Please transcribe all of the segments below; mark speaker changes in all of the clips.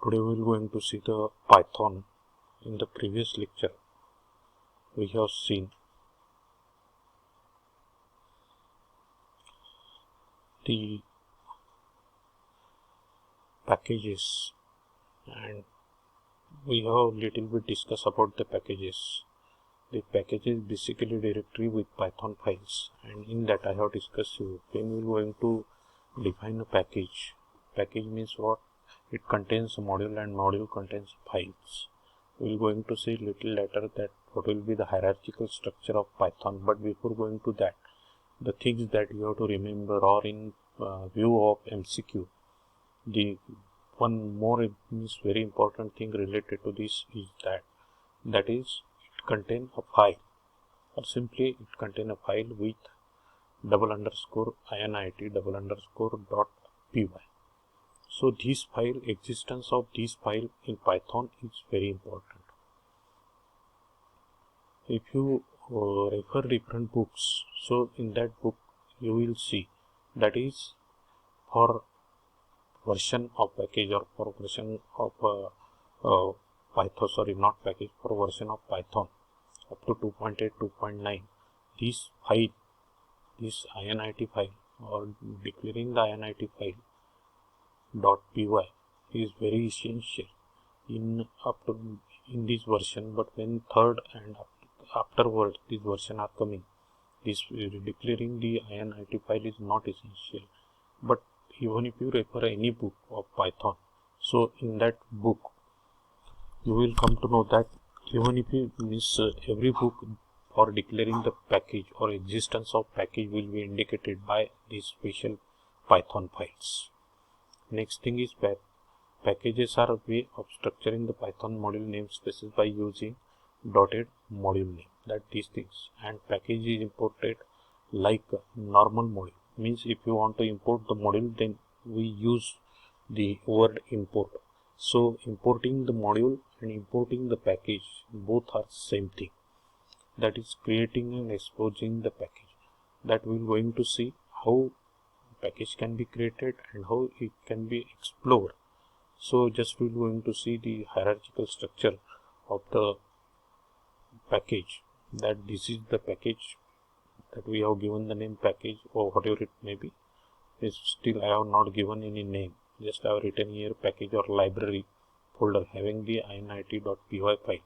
Speaker 1: Today we are going to see the Python. In the previous lecture we have seen the packages and we have little bit discuss about the packages. The package is basically directory with Python files, and in that I have discussed you when we are going to define a package. Package means what? It contains a module and module contains files. We are going to see little later that what will be the hierarchical structure of Python, but before going to that, the things that you have to remember or in view of MCQ, the one more is very important thing related to this is that is it contain a file, or simply it contain a file with _init_dot py. So this file, existence of this file in Python is very important. If you refer different books, so in that book you will see that is for version of package or for version of Python, sorry, not package, for version of Python up to 2.8, 2.9, this file, this init file or declaring the init file .py is very essential in this version. But when third and afterward this version are coming, this declaring the init file is not essential. But even if you refer any book of Python, so in that book you will come to know that even if you miss every book for declaring the package or existence of package will be indicated by these special Python files. Next thing is packages are a way of structuring the Python module namespaces by using dotted module name, that these things, and package is imported like normal module. Means if you want to import the module, then we use the word import. So importing the module and importing the package, both are same thing, that is creating and exposing the package. That we are going to see how package can be created and how it can be explored. So just we are going to see the hierarchical structure of the package, that this is the package that we have given the name package or whatever it may be. Is still I have not given any name, just I have written here package or library folder having the init.py file.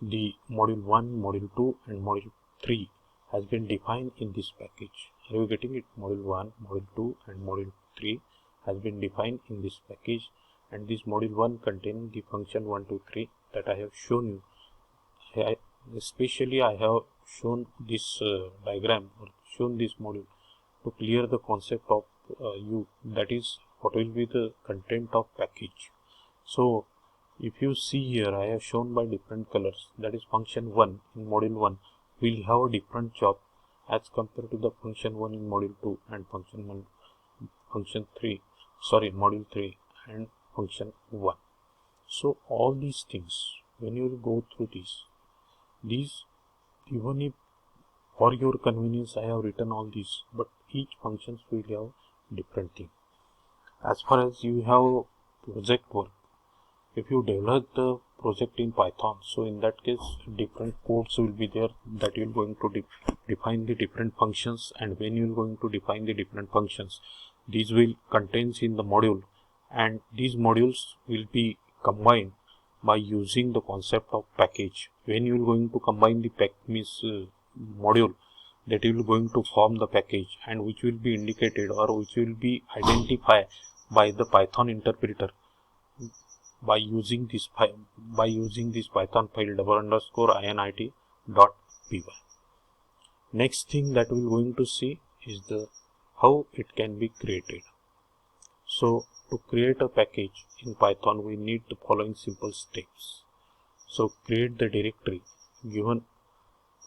Speaker 1: The module 1, module 2 and module 3 has been defined in this package. Are you getting it? Module 1, module 2 and module 3 has been defined in this package, and this module 1 contains the function 1, 2, 3 that I have shown you. Especially I have shown this diagram or shown this module to clear the concept of you, that is what will be the content of package. So if you see here, I have shown by different colors, that is function 1 in module 1 will have a different job as compared to the function 1 in module 2 and module 3 and function 1. So all these things, when you will go through these even if for your convenience I have written all these, but each functions will have different thing. As far as you have project work, if you develop the project in Python, so in that case different codes will be there that you are going to define the different functions, and when you are going to define the different functions, these will contains in the module, and these modules will be combined by using the concept of package. When you are going to combine the module, that you will going to form the package, and which will be indicated or which will be identified by the Python interpreter by using this Python file _init.py. Next thing that we are going to see is the how it can be created. So to create a package in Python, we need the following simple steps. So create the directory given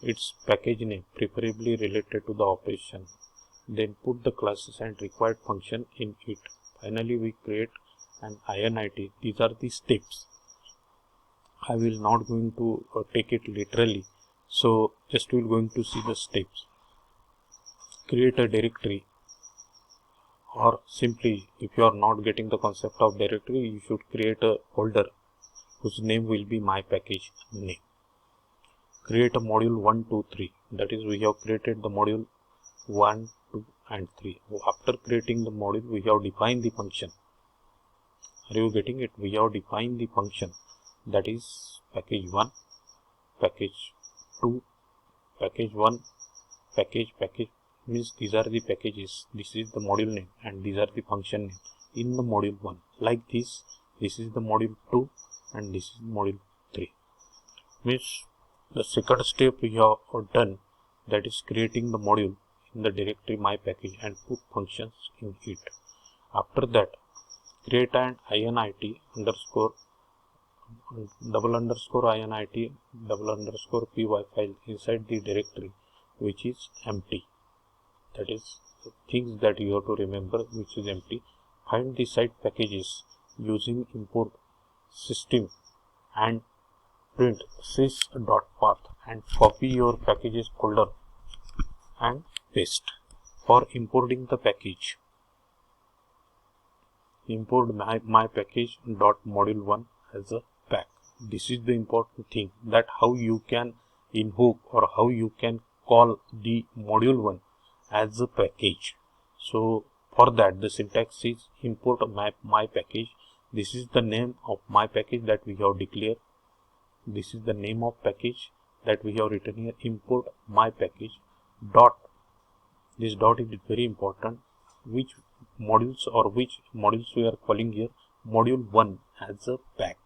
Speaker 1: its package name, preferably related to the operation. Then put the classes and required function in it. Finally, we create an init. These are the steps. I will not going to take it literally. So just we are going to see the steps. Create a directory or simply if you are not getting the concept of directory, you should create a folder whose name will be my package name. Create a module 1, 2, 3. That is, we have created the module 1, 2 and 3. After creating the module, we have defined the function. Are you getting it? We have defined the function, that is package 1, package 2, package 1, package means these are the packages, this is the module name and these are the function name in the module 1. Like this is the module 2 and this is module 3. Means the second step we have done, that is creating the module in the directory my package and put functions in it. After that, create an init underscore double underscore init double underscore py file inside the directory which is empty. That is things that you have to remember, which is empty. Find the site packages using import system and print sys.path and copy your packages folder and paste. For importing the package, import my package dot module 1 as a pack. This is the important thing, that how you can invoke or how you can call the module 1 as a package. So for that, the syntax is import my package. This is the name of my package that we have declared. This is the name of package that we have written here. Import my package dot. This dot is very important. Which modules we are calling here? Module 1 as a pack.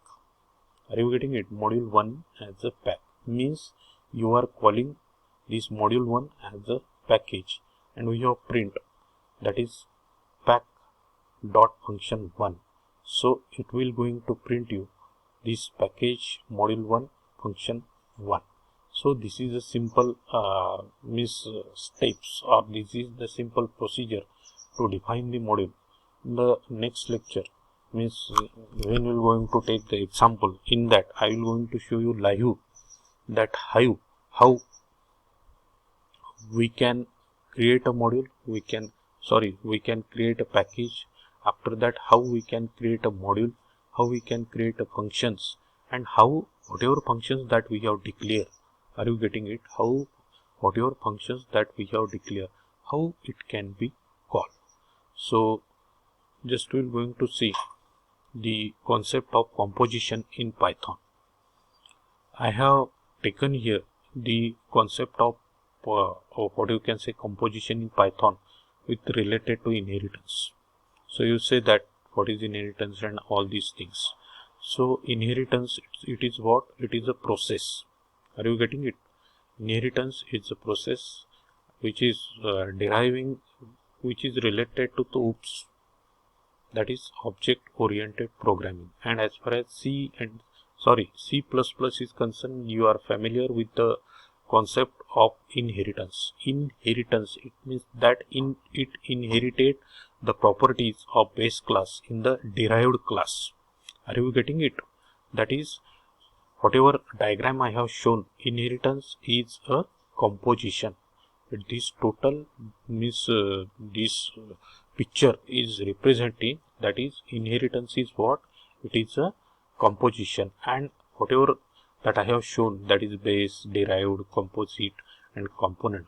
Speaker 1: Are you getting it? Module 1 as a pack means you are calling this module 1 as a package, and we have print, that is pack dot function 1. So it will going to print you this package module 1 function 1. So this is a simple steps, or this is the simple procedure to define the module. In the next lecture, means when we are going to take the example, in that I will going to show you live that how we can create a module, we can create a package. After that, how we can create a module, how we can create a functions, and how whatever functions that we have declared. Are you getting it? How whatever functions that we have declared, how it can be called. So just we are going to see the concept of composition in Python. I have taken here the concept of what you can say composition in Python with related to inheritance. So you say that what is inheritance and all these things. So inheritance, it is what? It is a process. Are you getting it? Inheritance is a process which is deriving, which is related to the OOPS, that is object oriented programming. And as far as C is concerned, you are familiar with the concept of inheritance. Inheritance, it means that it inherited the properties of base class in the derived class. Are you getting it? That is, whatever diagram I have shown, inheritance is a composition. This total means this picture is representing, that is inheritance is what? It is a composition, and whatever that I have shown, that is base, derived, composite and component.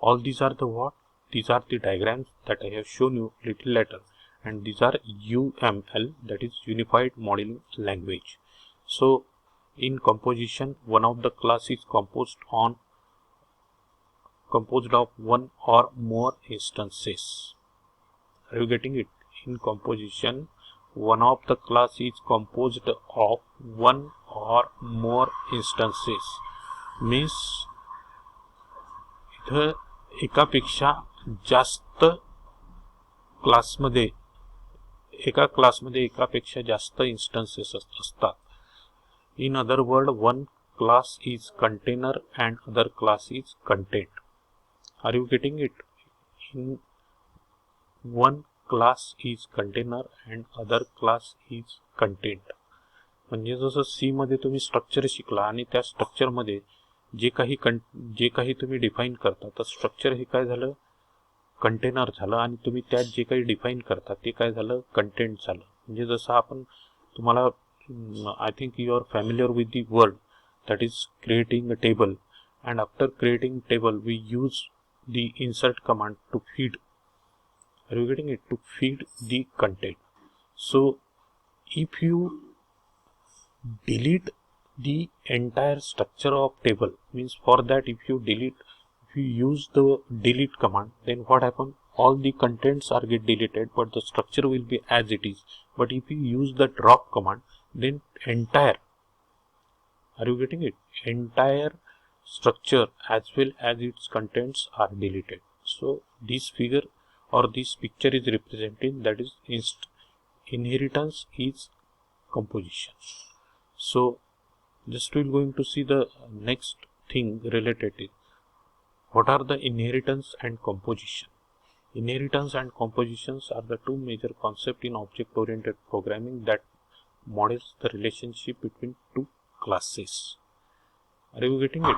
Speaker 1: All these are the what? These are the diagrams that I have shown you little later, and these are UML, that is Unified Modeling Language. So in composition, one of the class is composed of one or more instances. Are you getting it? In composition, one of the class is composed of one or more instances. Means इथं एकापेक्षा जास्त क्लासमध्ये एकापेक्षा जास्त instances असतात. In other word, one class is container and other class is content. Are you getting it? In one class is container and other class is content. म्हणजे जसं सी मध्ये तुम्ही स्ट्रक्चर शिकला आणि त्या स्ट्रक्चर मध्ये जे काही तुम्ही डिफाइन करता, तर स्ट्रक्चर हे काय झालं? कंटेनर झालं आणि तुम्ही त्यात जे काही डिफाईन करता ते काय झालं, कंटेंट झालं. म्हणजे जसं आपण तुम्हाला I think you are familiar with the word that is creating a table, and after creating table we use the insert command to feed. Are you getting it? To feed the content. So if you delete the entire structure of table, means for that if you use the delete command, then what happen, all the contents are get deleted but the structure will be as it is. But if you use the drop command, then entire, are you getting it, entire structure as well as its contents are deleted. So this figure or this picture is representing that is inheritance is composition. So just we're going to see the next thing related to what are the inheritance and composition. Inheritance and compositions are the two major concepts in object oriented programming that models the relationship between two classes. Are you getting it?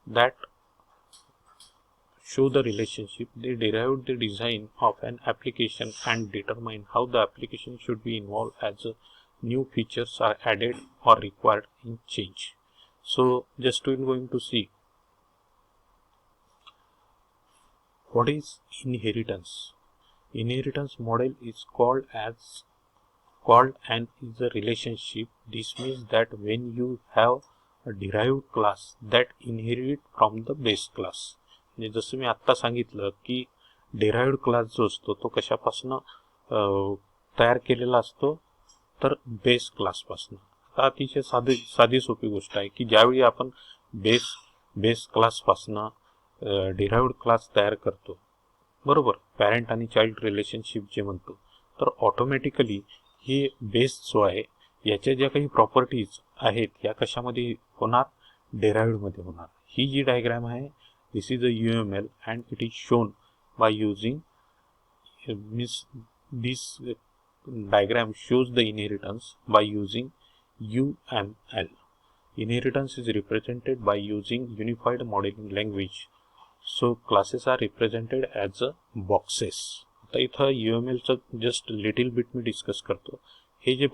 Speaker 1: That show the relationship. They derived the design of an application and determine how the application should be involved as new features are added or required in change. So just we're going to see what is inheritance. Inheritance model is called and is a relationship. This means that when you have a derived class that inherit from the base class. म्हणजे जसं मी आत्ता सांगितलं की derived class जो असतो तो कशापासून तयार केलेला असतो, तर बेस क्लासपासून. आता अतिशय साधी सोपी गोष्ट आहे की ज्यावेळी आपण बेस क्लासपासून डेराइव्ड क्लास तयार करतो, बरोबर, पॅरेंट आणि चाइल्ड रिलेशनशिप जे म्हणतो, तर ऑटोमॅटिकली हे बेस जो आहे याच्या ज्या काही प्रॉपर्टीज आहेत या कशामध्ये होणार, डेराइव्ड मध्ये होणार. ही जी डायग्राम आहे, this is a UML and it is shown by using this diagram shows the inheritance by using UML. Inheritance is represented by using unified modeling language. So classes are represented as boxes. आता इथं UML चं just little bit मी discuss करतो. हे जे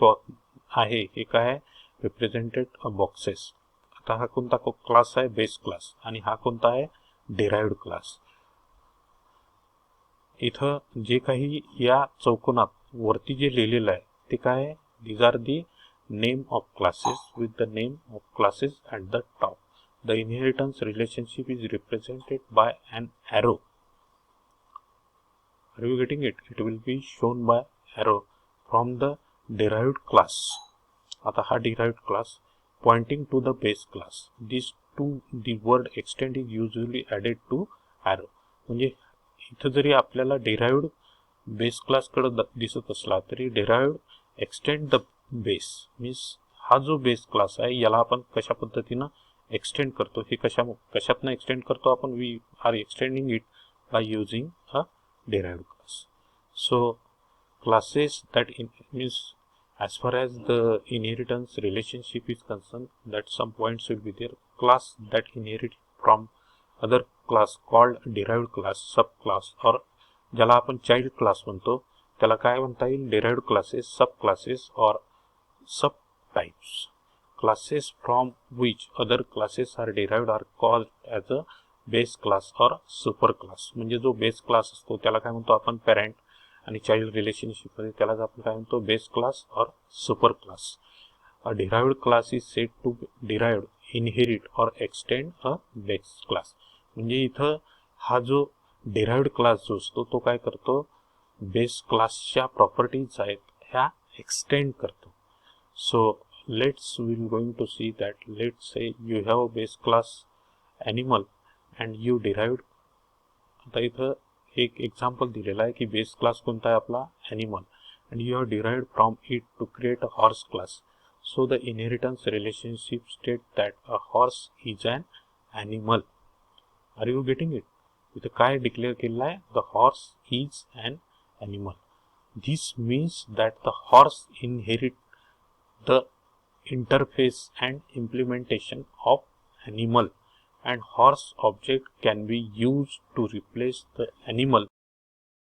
Speaker 1: आहे हे काय आहे, represented boxes. आता हा कोणता क्लास आहे, बेस क्लास, आणि हा कोणता आहे, डेराइव्ड क्लास. इथं जे काही या चौकोनात वरती जे लिहिलेलं आहे ते काय आहे, these are the name of classes with the name of classes at the top. The inheritance relationship is represented by an arrow. Are you getting it? It will be shown by arrow from the derived class. आता हा derived class pointing to the base class. These two, the word extend is usually added to arrow. म्हणजे इथं जरी आपल्याला derived base class कडे दिसत असला तरी derived extend the base means हा जो base class आहे याला आपण कशा पद्धतीनं एक्सटेंड करतो, हे कशातनं एक्सटेंड करतो आपण, we are extending it by using a derived class. So classes that means as far as the inheritance relationship is concerned, that some points will be there. Class that inherit from other class called derived class, subclass, or ज्याला आपण child class म्हणतो त्याला काय म्हणता येईल, derived classes, subclasses or subtypes. Classes from which other classes are derived are called as a base class or super class. म्हणजे जो base class असतो त्याला काय म्हणतो आपण, पॅरेंट, आणि चाइल्ड रिलेशनशिप मध्ये त्याला आपण काय म्हणतो, base class or super class. A derived class is said to derived, inherit or extend a base class. म्हणजे इथं हा जो डिराइव्ड क्लास जो असतो तो काय करतो, बेस क्लासच्या प्रॉपर्टीज आहेत ह्या एक्सटेंड करतो. So let's will going to see that, let's say you have a base class animal and you derived. आता इथं एक एक्झाम्पल दिलेला आहे की बेस क्लास कोणता आहे आपला, animal, and you have derived from it to create a horse class. So the inheritance relationship state that a horse is an animal. Are you getting it? इथं काय डिक्लेअर केलेलं आहे, the horse is an animal. This means that the horse inherit the interface and implementation of animal, and horse object can be used to replace the animal